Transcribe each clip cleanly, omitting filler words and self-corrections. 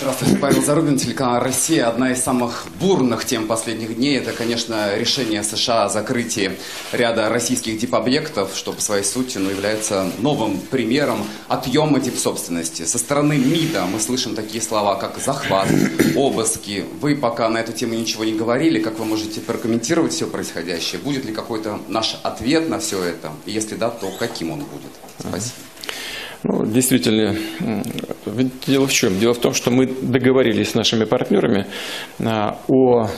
Здравствуйте, Павел Зарубин, телеканал «Россия». Одна из самых бурных тем последних дней – это, конечно, решение США о закрытии ряда российских дипобъектов, что по своей сути является новым примером отъема дипсобственности. Со стороны МИДа мы слышим такие слова, как захват, обыски. Вы пока на эту тему ничего не говорили. Как вы можете прокомментировать все происходящее? Будет ли какой-то наш ответ на все это? И если да, то каким он будет? Спасибо. Ну, действительно, дело в чем? Дело в том, что мы договорились с нашими партнерами о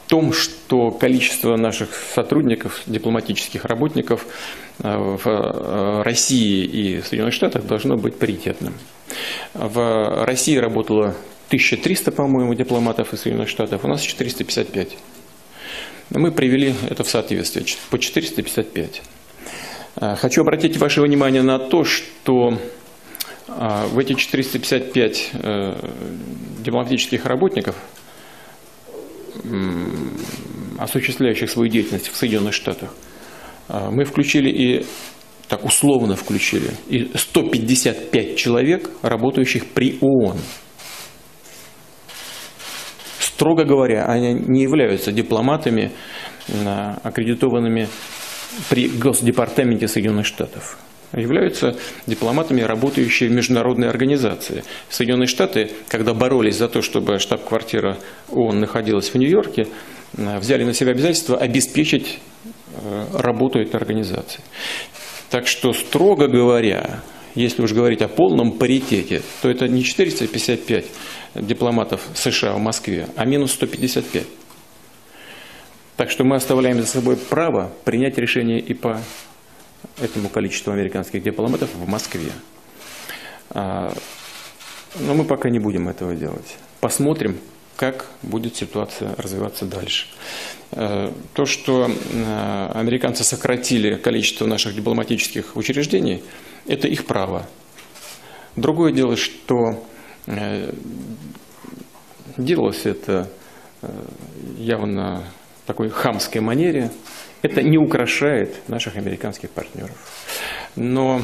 том, что количество наших сотрудников, дипломатических работников в России и Соединенных Штатах должно быть паритетным. В России работало 1300, по-моему, дипломатов из Соединенных Штатов, у нас 455. Мы привели это в соответствие, по 455. Хочу обратить ваше внимание на то, что в эти 455 дипломатических работников, осуществляющих свою деятельность в Соединенных Штатах, мы включили и, так условно включили, и 155 человек, работающих при ООН. Строго говоря, они не являются дипломатами, аккредитованными при Госдепартаменте Соединенных Штатов. Являются дипломатами, работающими в международной организации. Соединенные Штаты, когда боролись за то, чтобы штаб-квартира ООН находилась в Нью-Йорке, взяли на себя обязательство обеспечить работу этой организации. Так что, строго говоря, если уж говорить о полном паритете, то это не 455 дипломатов США в Москве, а минус 155. Так что мы оставляем за собой право принять решение и по этому количеству американских дипломатов в Москве. Но мы пока не будем этого делать. Посмотрим, как будет ситуация развиваться дальше. То, что американцы сократили количество наших дипломатических учреждений, это их право. Другое дело, что делалось это явно в такой хамской манере. Это не украшает наших американских партнеров. Но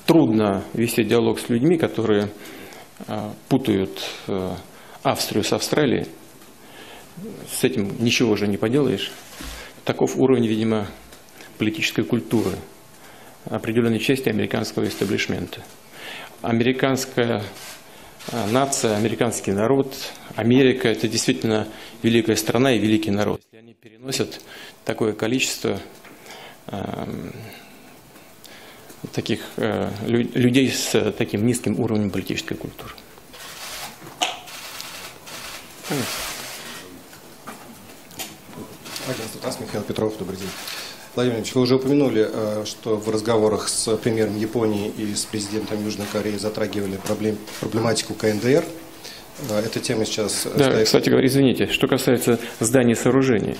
трудно вести диалог с людьми, которые путают Австрию с Австралией. С этим ничего уже не поделаешь. Таков уровень, видимо, политической культуры определенной части американского истеблишмента. Американская нация, американский народ, Америка – это действительно великая страна и великий народ. Если они переносят такое количество таких людей с таким низким уровнем политической культуры. Агентство ТАСС, Михаил Петров, добрый день. Владимир Владимирович, вы уже упомянули, что в разговорах с премьером Японии и с президентом Южной Кореи затрагивали проблематику КНДР. Эта тема сейчас... Да, кстати говоря, извините, что касается зданий и сооружений,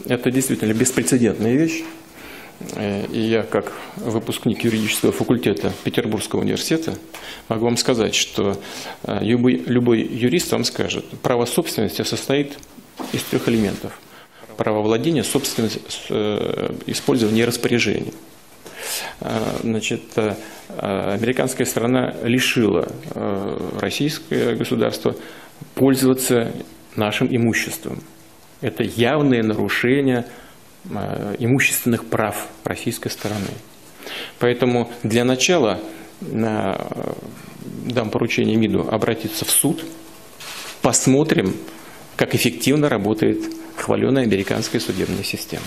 это действительно беспрецедентная вещь. И я, как выпускник юридического факультета Петербургского университета, могу вам сказать, что любой юрист вам скажет, право собственности состоит из 3 элементов. Право владения, собственность, использование и распоряжение. Значит, американская сторона лишила российское государство пользоваться нашим имуществом. Это явное нарушение имущественных прав российской стороны. Поэтому для начала дам поручение МИДу обратиться в суд, посмотрим, как эффективно работает хваленая американская судебная система.